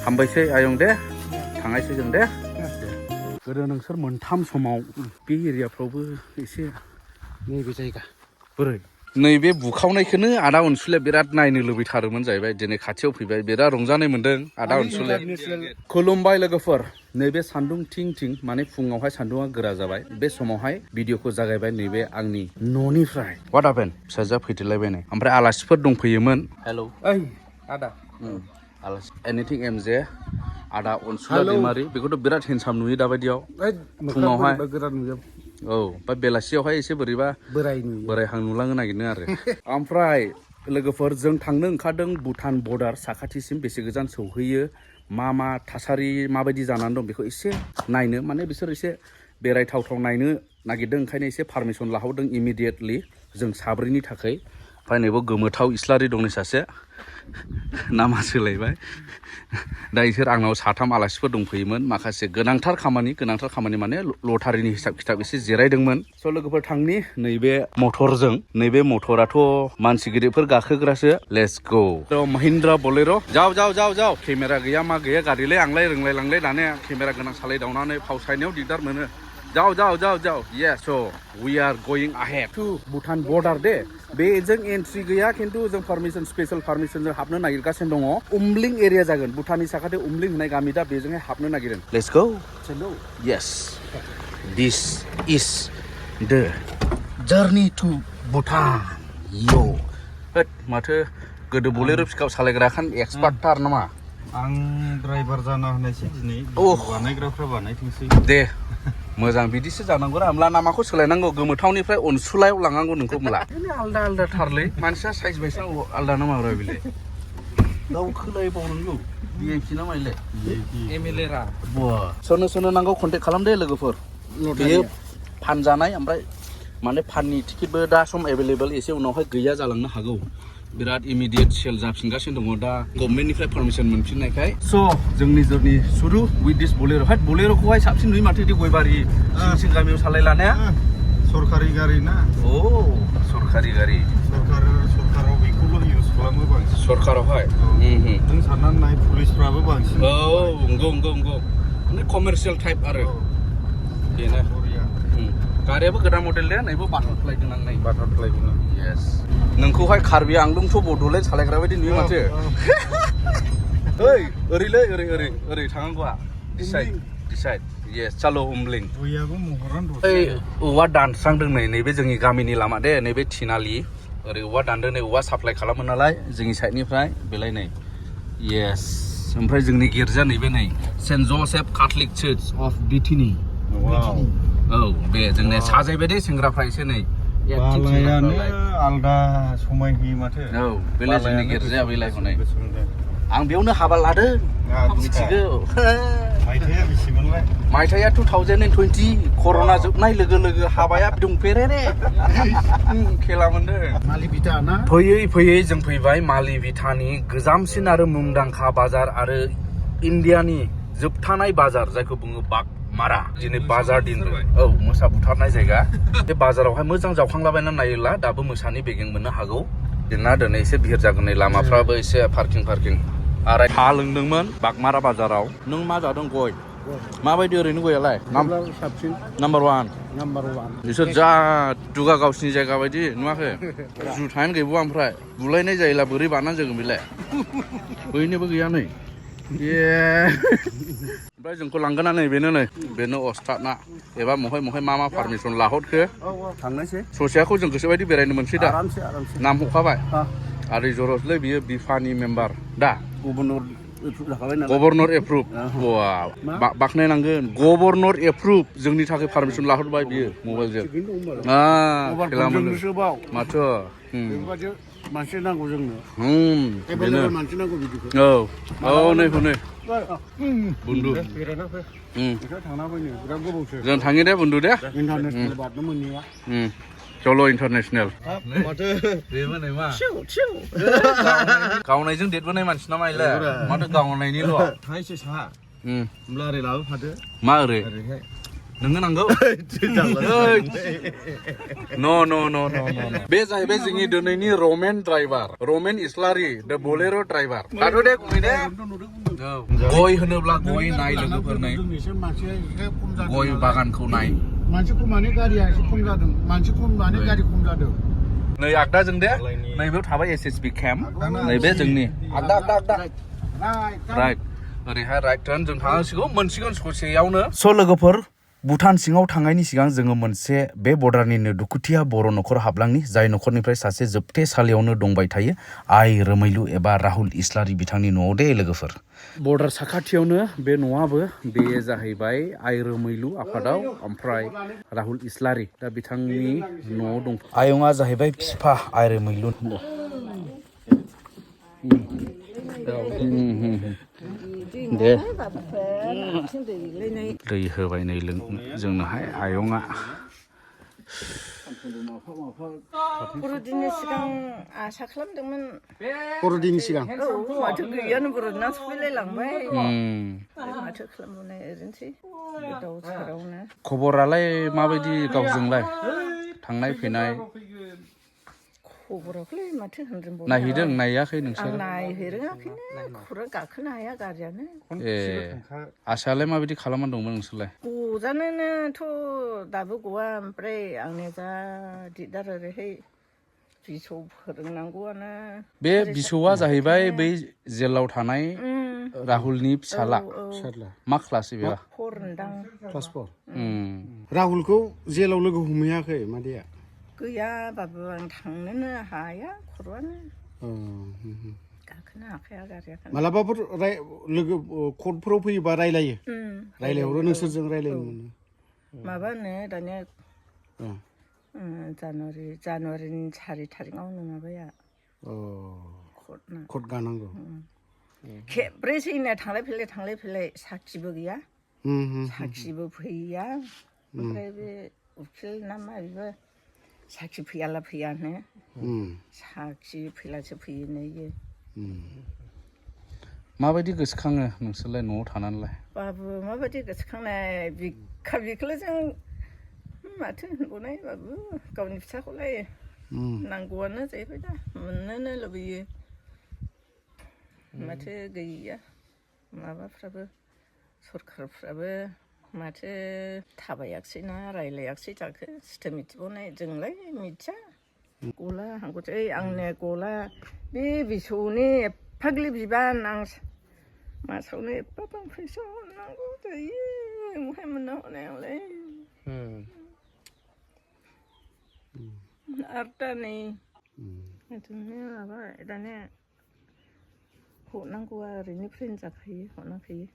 हामबायसै आयं दे थांनायसै जों दे गोदो नोंसोर मोनथाम समाव बे एरियाफ्रावबो एसे नैबे जायगा बोरै नैबे बुखावनायखौनो आदा अनसुलिया बिराद नायनो लुबैथारोमोन जाहैबाय दिनै खाथियाव फैबाय बिराद रंजानाय मोन्दों आदा अनसुलिया खुलुमबाय लोगोफोर नैबे सान्दुं थिं थिं माने फुङावहाय सान्दुङा गोरा जाबाय बे समावहाय भिडिअखौ जागायबाय नैबे आंनि न'निफ्राय वाट हापेन फिसाजोआ फैदेरलायबायनो ओमफ्राय आलासिफोर दंफैयोमोन हेल' ओइ आदा आलासि एनिथिं एम जे आदा अनसुलिया दैमारि बेखौथ' बिराद हेन्डसाम नुयो दाबायदियाव फुङावहाय औ ओमफ्राय बेलासियावहाय एसे बोरैबा बोरायहां नुलांनो नागिरनो आरो ओमफ्राय लोगोफोर जों थांनो ओंखारदों भुटान बर्डार साखाथिसिम बेसे गोजान सौहैयो मा थासारि माबायदि जानानै दं बेखौ एसे नायनो माने बिसोर एसे बेरायथावथाव नायनो नागिरदों ओंखायनो एसे पारमिसन लाहरदों इमिडियेटलि जों साब्रैनि थाखाय ओमफ्राय नैबो गोमोथाव इस्लारि दंनि सासे नामा सोलायबाय दा इसोर आंनाव साथाम आलासिफोर दंफैयोमोन माखासे गोनांथार खामानि माने लटारिनि हिसाब खिथाब एसे जिरायदोंमोन स' लोगोफोर थांनि नैबे मटरजों नैबे मटराथ' मानसि गिदिरफोर गाखोग्रासो लेट्स गो महिन्द्रा बलेर' जाव केमेरा गैया मा गैया गारिलाय आंलाय रोंलाय लांलाय दाने केमेरा गोनां सालायदावनानै फावसायनायाव दिगदार मोनो जाव yes so we are going ahead to Bhutan border दे बेजों एन्ट्रि गैया खिन्थु जों स्पेशल पारमिसन जों हाबनो नागिरगासिनो दङ उमलिं एरिया जागोन भुटाननि साखाथि उमलिं होननाय गामि दा बेजोंहाय हाबनो नागिरदों let's go yes this is the journey to Bhutan yo माथो गोदो बोलेरो पिकआप सालायग्राखान एक्सपार्टथार नामा आं ड्राइभार जाना होनायसै दिनै बानायग्राफ्रा बानायथोंसै दे मोजां बिदिसो जानांगौ रा होमब्ला नामाखौ सोलायनांगौ गोमोथावनिफ्राय अनसुलायाव लांनांगौ नोंखौ होमब्ला आलदा थारलै मानसिया साइज बायसा आलदा नामा रा बिलाय दावखोलायबावनांगौ भिआइपि ना माइलाय एमएलए रा सोनो नांगौ कन्टेक्ट खालाम दे लोगोफोर बेयो फानजानाय ओमफ्राय माने फाननि टिकेटबो दा सम एभेलेबल एसे उनावहाय गैया जालांनो हागौ बिराद इमिडियेट सेल जाफिनगासिनो दङ दा गभर्नमेन्टनिफ्राय पारमिसन मोनफिननायखाय स' जोंनि जर्नि सुरु उइथ दिस बलेर' बलेर'खौहाय साबसिन नुयो माथो गयबारि सिं गामियाव सालायलानाया सरकारि गारि ना सरकारि गारि सरकाराव बेखौल' इउज खालामो बांसिन सरकारावहाय नों साननानै नाय पुलिसफ्राबो बांसिन नंगौ माने कमार्शियेल टाइप आरो बेनो गारियाबो गोदान मडेल दे नैबो बाटारफ्लाइ गोनां नै बाटारफ्लाइ गोनां येस नोंखौहाय कार्बि आंलंथ' बड'लेण्ड सालायग्रा बायदि नुयो माथो ओरै थांनांगौआ डिसाइड येस चालो उमलिं बयहाबो महरानो ओइ औवा दानस्रांदों नैबे जोंनि गामिनि लामा दे नैबे थिनालि ओरै औवा दानदों नै औवा साप्लाइ खालामो नालाय जोंनि साइडनिफ्राय बेलाय नै येस ओमफ्राय जोंनि गिर्जा नैबे नै saint Joseph Catholic church of Bethany औ बे जोंने साजायबाय दे सेंग्राफ्रा एसे नै बालायानो आलदा समाय होयो माथो बेलाय जोंनि गिर्जाया बेलाय हनै आं बेयावनो हाबा लादों मिथिगौ माइथाया बेसेमोनलाय माइथाया 2020 कर'ना जोबनाय लोगो हाबाया दंफेरे रे खेला मोनदों मालिभिटा ना फैयै जों फैबाय मालिभिटानि गोजामसिन आरो मुंदांखा बाजार आरो इण्डियानि जोबथानाय बाजार जायखौ बुङो बागमारा दिनै बाजार दिन मोसा बुथारनाय जायगा बे बाजारावहाय मोजां जावखांलाबायना नायोब्ला दाबो मोसानि बेगें मोननो हागौ दिना दिनै एसे भिर जागोन नै लामाफ्राबो एसे पार्किं आरो सा लोंदोंमोन बागमारा बाजाराव नों मा जादों गय माबायदि ओरैनो गयालाय साबसिन नाम्बार वान बिसोर जा दुगा गावसिनि जायगा बायदि नुवाखै जुथायानो गैबावा ओमफ्राय बुलायनाय जायोला बोरै बानानै जागोन बेलाय बैनोबो गैया नै ओमफ्राय जोंखौ लांगोना नै बेनो अस्तादना एबा महाय मा पारमिसन लाहरखो थांनोसै ससेयाखौ जों गोसोबायदि बेरायनो मोनसै दा आरामसे नाम हखाबाय आरो जरसलै बियो बिफानि मेम्बार दा गभर्नर एप्रुभ बाख्नायनांगोन गभर्नर एप्रुभ जोंनि थाखाय पारमिसन लाहरबाय बियो मबाइलजों माथो मानसि नांगौ जोंनो बेनो मानसि नांगौ बिदिखौ नै हनै बुन्दु जों थाङो दे बुन्दु दे इन्टारनेसनेल बारनो मोनैया चलो इन्टारनेसनेल माथो बेबो नै मा गावनायजों देरबोनाय मानसि ना माइलाय माथो गावनायनिल' थाइसे साहा होमब्ला ओरै लाबोफादो मा ओरैहाय नोंनो नांगौ बे जाहैबाय जोंनि दिनैनि रमेन ड्राइभार रमेन इस्लारि द बोलेरो ड्राइभार दादो दे गुमै दे गय होनोब्ला गय नाय लोगोफोर नै गय बागानखौ नाय मानसि खमानो गारिया एसे खम जादों मानसि खमानो गारि खम जादों नै आगदा जों दे नैबेयाव थाबाय एसएसबी केम्प नैबे जोंनि आगदा राइट ओरैहाय राइट टार्न जों थांनांसिगौ मोनसिगोन ससेयावनो स' लोगोफोर भुटान सिङाव थांनायनि सिगां जोङो मोनसे बे बर्डारनिनो दुखुथिया बर' न'खर हाबलांनि जाय न'खरनिफ्राय सासे जोबथे सालियावनो दंबाय थायो आइ रोमैलु एबा राहुल इस्लारि बिथांनि न'आव दे लोगोफोर बर्डार साखाथियावनो बे न'आबो बे जाहैबाय आइ रोमैलु आफादाव ओमफ्राय राहुल इस्लारि दा बिथांनि न'आव दं आयंआ जाहैबाय फिफा आइ रोमैलु दे दै होबाय नै जोंनोहाय आयंआ बर'दिननि सिगां आसा खालामदोंमोन बर'दिननि सिगां माथो गैयानो बर'दिना सफैलायलांबाय माथो खालामबावनाय ओरैनोसै गोदाव सोरावनो खबरालाय माबायदि गावजोंलाय थांनाय फैनाय खबराखौलाय माथो होनबावनो नायहैदों नायाखै नोंसोर आं नायहैरोङाखैनो खौरां गाखोनो हाया गारियानो ए आसायालाय माबायदि खालामनानै दंमोन नोंसोरलाय गजानोनोथ' दाबो गवा ओमफ्राय आंनिया जा दिगदार ओरैहाय बिसौ फोरोंनांगौआनो बे बिसौआ जाहैबाय बै जेलाव थानाय राहुलनि फिसाला मा क्लास बेबा फरदां क्लास 4 राहुलखौ जेलाव लोगो हमहैयाखै मादैया गैया बाबु आं थांनोनो हाया खर'आनो गाखोनो हाखाया गारिया मालाबाफोर लोगो कर्टफोराव फैयोबा रायलायहरो नोंसोरजों रायलायनो मोनो माबानो दानिया जानुवारिनि 4 थारिखआवनो माबाया कर्ट गानांगौ खेब्रैसैनो थांलाय फैलाय साखिबो गैया साखिबो फैया ओमफ्राय बे उखिल ना मा बेबो साखि फैयाला फैयानो साखि फैलासो फैयो नैयो माबायदि गोसोखाङो नोंसोरलाय न'आव थानानैलाय बाबु माबायदि गोसोखांनाय बिखौलाय जों माथो होनबावनाय बाबु गावनि फिसाखौलाय नांगौआनो जाहैबाय दा मोननोनो लुबैयो माथो गैया माबाफ्राबो सरखारफ्राबो माथो थाबायाखैसैना रायलायाखैसै जाखो सिथो मिथिबावनाय जोंलाय मिथिया गला हांगौसै आंनो गला बे बिसौनि एफाग्लि बिबान आं मासावनो एफाबां फैसा हरनांगौ जायो बहाय मोननो हरनायावलाय आरो दा नै बिदिनो माबा दानिया हरनांगौआ ओरैनो फ्रेन्ड जाखायो हरनांखायो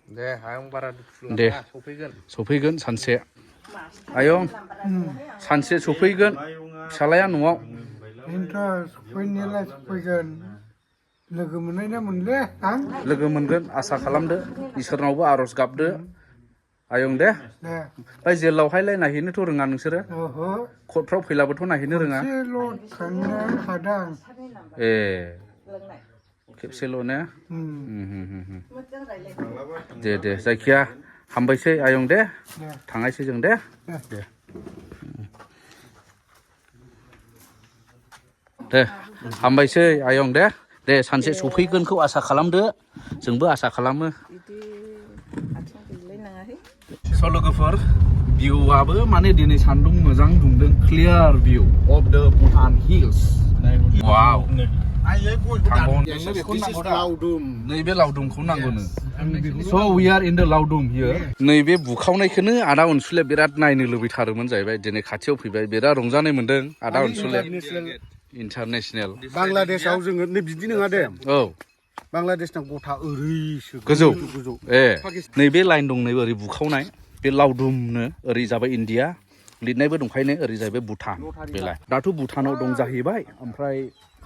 दे आयं बारा दुखु दे सफैगोन सानसे आयं सानसे सफैगोन फिसालाया न'आव सफैनायालाय सफैगोन लोगो मोननाय ना मोनले लोगो मोनगोन आसा खालामदो इसोरनावबो आर'ज गाबदो आयं दे ओमफ्राय जेलावहायलाय नायहैनोथ' रोङा नोंसोरो कर्टफ्राव फैलाबोथ' नायहैनो रोङा ए खेबसेल' ने दे जायखिया हामबायसै आयं दे थांनायसै जों दे हामबायसै आयं दे सानसे सफैगोनखौ आसा खालामदो जोंबो आसा खालामो स' लोगोफोर भिउआबो माने दिनै सान्दुं मोजां दुंदों क्लियार भिउ अफ द भुटान हिल्स वाव नैबे लावदुमखौ नांगौनो स' वी आर इन द लावदुम हियर नैबे बुखावनायखौनो आदा अनसुले बिराद नायनो लुबैथारोमोन जाहैबाय दिनै खाथियाव फैबाय बिराद रंजानाय मोन्दों आदा अनसुले इन्टारनेसनेल बांलादेशआव जोङो बिदि नङा दे औ बांलादेशना गथा ओरैसो गोजौ ए नैबे लाइन दं नै ओरै बुखावनाय बे लावदुमनो ओरै जाबाय इण्डिया लिरनायबो दंखायनो ओरै जाहैबाय भुटान बेलाय दाथ' भुटानाव दं जाहैबाय ओमफ्राय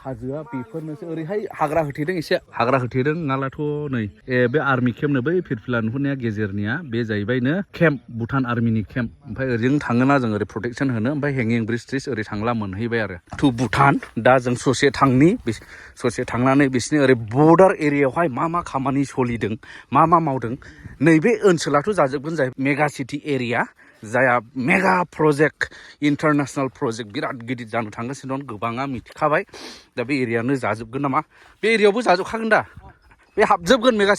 हाजोआ बेफोरनोसो ओरैहाय हाग्रा होथेदों एसे हाग्रा होथेदों नालाथ' नै बे आर्मि केम्पनो बै फिरफिला नुहुरनाया गेजेरनिया बे जाहैबायनो केम्प भुटान आर्मिनि केम्प ओमफ्राय ओरैजों थाङोना जों ओरै प्रटेकसन होनो ओमफ्राय हेंगिं ब्रिज ट्रिज ओरै थांला मोनहैबाय आरो टु भुटान दा जों ससे थांनानै बिसिनि ओरै बर्डार एरियायावहाय मा खामानि सोलिदों मा मावदों नैबे ओनसोलाथ' जाजोबगोन जाहैबाय मेगा सिटि एरिया जाया मेगा प्रजेक्ट इन्टारनेसनेल प्रजेक्ट बिराद गिदिर जानो थांगासिनो दं गोबाङा मिथिखाबाय दा बे एरियानो जाजोबगोन नामा बे एरियायावबो जाजोबखागोन दा बे हाबजोबगोन मेगा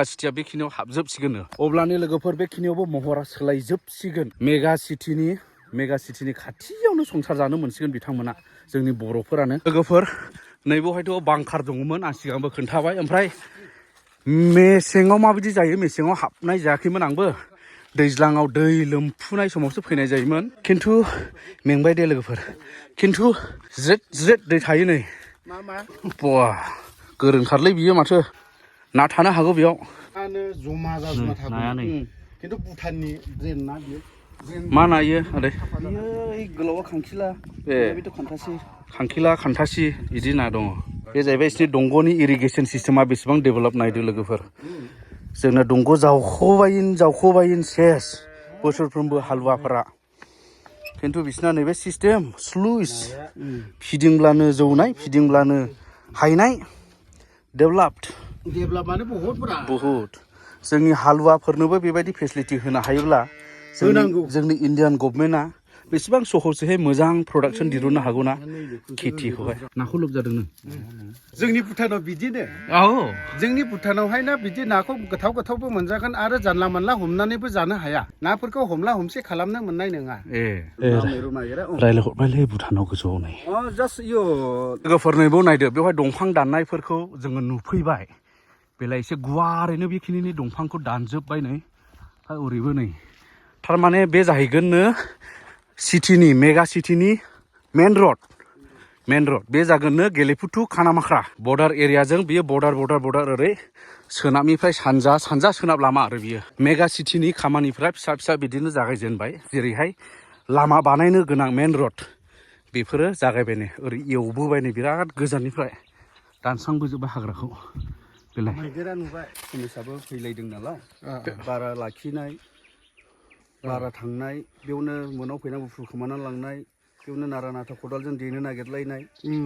सिटिया बेखिनियाव हाबजोबसिगोन अब्लानि लोगोफोर बेखिनियावबो महरा सोलायजोबसिगोन मेगा सिटिनि खाथियावनो संसार जानो मोनसिगोन बिथांमोना जोंनि बर'फोरानो लोगोफोर नैबेवहायथ' बांखार दङमोन आं सिगांबो खोन्थाबाय ओमफ्राय मेसेङाव माबायदि जायो मेसेङाव हाबनाय जायाखैमोन आंबो दैज्लाङाव दै लोमफुनाय समावसो फैनाय जायोमोन खिन्थु मेंबाय दे लोगोफोर खिन्थु ज्रेद दै थायो नै बा गोरोंथारलै बियो माथो ना थानो हागौ बेयाव जमा जाजोबना थागोन खिन्थु भुटाननि ड्रेन ना बियो मा नायो आदै बियो गोलावा खांखिला बेथ' खान्थासि बिदि ना दङ बे जाहैबाय बिसिनि दंग'नि इरिगेसन सिस्टेमा बेसेबां डेभेलप नायदो लोगोफोर जोंना दंग' जावख'बायन सेस बोसोरफ्रोमबो हालुवाफोरा खिन्थु बिसिना नैबे सिस्टेम स्लुइस फिदिंब्लानो जौनाय फिदिंब्लानो हायनाय डेभेलप्ड माने बहुद जोंनि हालुवाफोरनोबो बेबायदि फेसिलिटि होनो हायोब्ला जोंनि इण्डियान गभर्नमेन्टआ बेसेबां सहसैहाय मोजां प्रडाक्सन दिरुननो हागौना खेथिखौहाय नाखौ लोबजादों नों जोंनि भुटानाव बिदिनो जोंनि भुटानावहाय ना बिदि नाखौ गोथावबो मोनजागोन आरो जानला मानला हमनानैबो जानो हाया नाफोरखौ हमला हमसे खालामनो मोननाय नङा रायलायहरबायलै भुटानाव गोजौआव नै लोगोफोर नैबाव नायदो बेवहाय दंफां दाननायफोरखौ जोङो नुफैबाय बेलाय एसे गुवारैनो बेखिनि दंफांखौ दानजोबबाय नै ओरैबो नै थारमाने बे जाहैगोननो मेगा सिटिनि मेन रड बे जागोननो गेलेफुथु खानामाख्रा बर्डार एरियाजों बियो बर्डार ओरै सोनाबनिफ्राय सानजा सोनाब लामा आरो बियो मेगा सिटिनि खामानिफ्रा फिसा बिदिनो जागायजेनबाय जेरैहाय लामा बानायनो गोनां मेन रड बेफोरो जागायबायनो ओरै एवबोबायनो बिराद गोजाननिफ्राय दानस्रांबोजोब्बाय हाग्राखौ बेलाय मैदेरा नुबाय पुलिसाबो फैलायदों नालाय बारा लाखिनाय बारा थांनाय बेयावनो मोनाव फैना बुस्थु खोमानानै लांनाय बेयावनो नारा नाथा खदालजों देनो नागिरलायनाय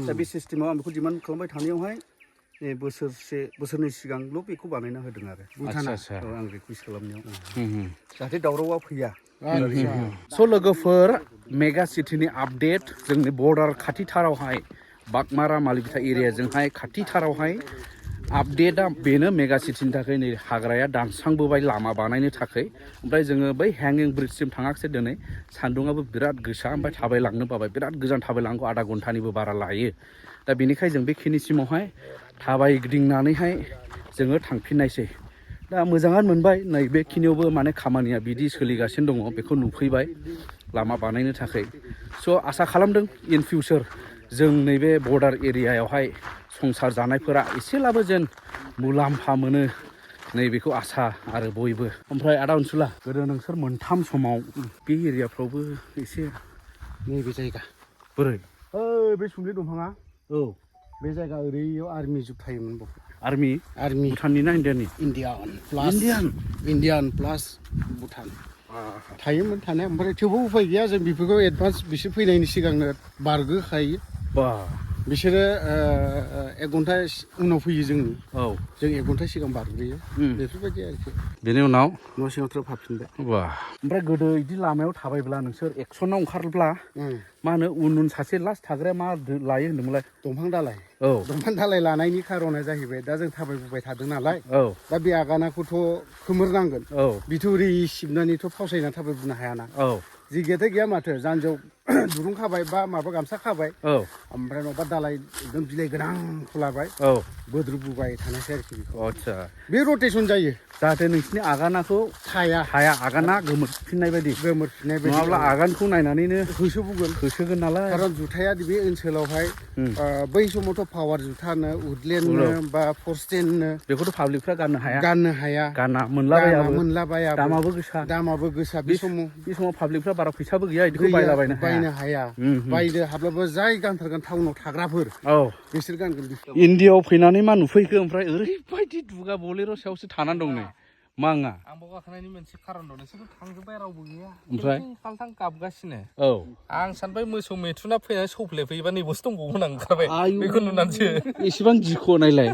दा बे सिस्टेमाव आं बेखौ डिमान्ड खालामबाय थानायावहाय बोसोरनै सिगांल' बेखौ बानायना होदों आरो भुटाना आं रिकुवेस्ट खालामनायाव जाहाथे दावरावआ फैया स' लोगोफोर मेगा सिटिनि आपडेट जोंनि बर्डार खाथिथारावहाय बागमारा मालिबिथा एरियाजोंहाय खाथिथारावहाय आपडेटआ बेनो मेगा सिटिनि थाखाय नै हाग्राया दानस्रांबोबाय लामा बानायनो थाखाय ओमफ्राय जोङो बै हेंगिं ब्रिजसिम थाङाखिसै दिनै सान्दुङाबो बिराद गोसा ओमफ्राय थाबायलांनो बाबाय बिराद गोजान थाबायलांगौ आधा घन्टानिबो बारा लायो दा बेनिखाय जों बेखिनिसिमावहाय थाबायगिदिंनानैहाय जोङो थांफिननायसै दा मोजाङानो मोनबाय नैबेखिनियावबो माने खामानिया बिदि सोलिगासिनो दङ बेखौ नुफैबाय लामा बानायनो थाखाय स' आसा खालामदों इन फिउचार जों नैबे बर्डार एरियायावहाय संसार जानायफोरा एसेब्लाबो जेन मुलाम्फा मोनो नैबेखौ आसा आरो बयबो ओमफ्राय आदा अनसुला गोदो नोंसोर मोनथाम समाव बे एरियाफ्रावबो एसे नैबे जायगा बोरै बे सुमलि दंफाङा बे जायगा ओरैयाव आर्मि जुब थायोमोन आर्मि भुटाननि ना इण्डियाननि इण्डियान प्लास भुटान थायोमोन थानाया ओमफ्राय थेवबो उफाय गैया जों बेफोरखौ एडभान्स बिसोर फैनायनि सिगांनो बारगोखायो बिसोरो 1 घन्टा उनाव फैयो जों 1 घन्टा सिगां बारग्रोयो बेफोरबायदि आरोखि बेनि उनाव न' सिङाव थ्रोब हाबफिनबाय ओमफ्राय गोदो बिदि लामायाव थाबायब्ला नोंसोर एक्सनाव ओंखारब्ला मा होनो उन सासे लास्ट थाग्राया मा लायो होनदोंमोनलाय दंफां दालाय लानायनि खारना जाहैबाय दा जों थाबायबोबाय थादों नालाय दा बे आगानाखौथ' खोमोरनांगोन बिथ' ओरै सिबनानैथ' फावसायनानै थाबायबोनो हायाना जिगियाथ' गैया माथो जानजियाव दुरुं खाबाय बा माबा गामसा खाबाय औ ओमफ्राय नङाबा दालाय एकदम बिलाइ गोनां लाबाय औ बोद्रुबोबाय थानायसै आरोखि बेखौ आदसा बे रटेसन जायो जाहाथे नोंसिनि आगानाखौ थाया हाया आगाना गोमोरफिननाय बायदि गोमोरफिननाय बायदि नङाब्ला आगानखौ नायनानैनो होसोबोगोन होसोगोन नालाय खारन जुथाया बे ओनसोलावहाय बै समावथ' पावार जुथानो उडलेण्डनो बा फरस्टेननो बेखौथ' पाब्लिकफ्रा गाननो हाया गाना मोनलाबायाबो दामाबो गोसा दामाबो गोसा बे समाव पाब्लिकफ्रा बारा फैसाबो गैया बिदिखौ बायनो हाया बायनो हाब्लाबो जाय गानथारगोन टाउनाव थाग्राफोर औ बिसोर गानगोन इण्डियाआव फैनानै मा नुफैखो ओमफ्राय ओरैबायदि दुगा बलेर' सायावसो थानानै दं नै माङा आंबो गाखोनायनि मोनसे खारन दं नोंसोरबो थांजोब्बाय रावबो गैया ओमफ्राय खालथां गाबगासिनो औ आं सानबाय मोसौ मेथुना फैनानै सौफ्लेफैयोबा नैबोसो दंबावोमोन आं ओंखारबाय बेखौ नुनानैसो एसेबां गिख' नायलाय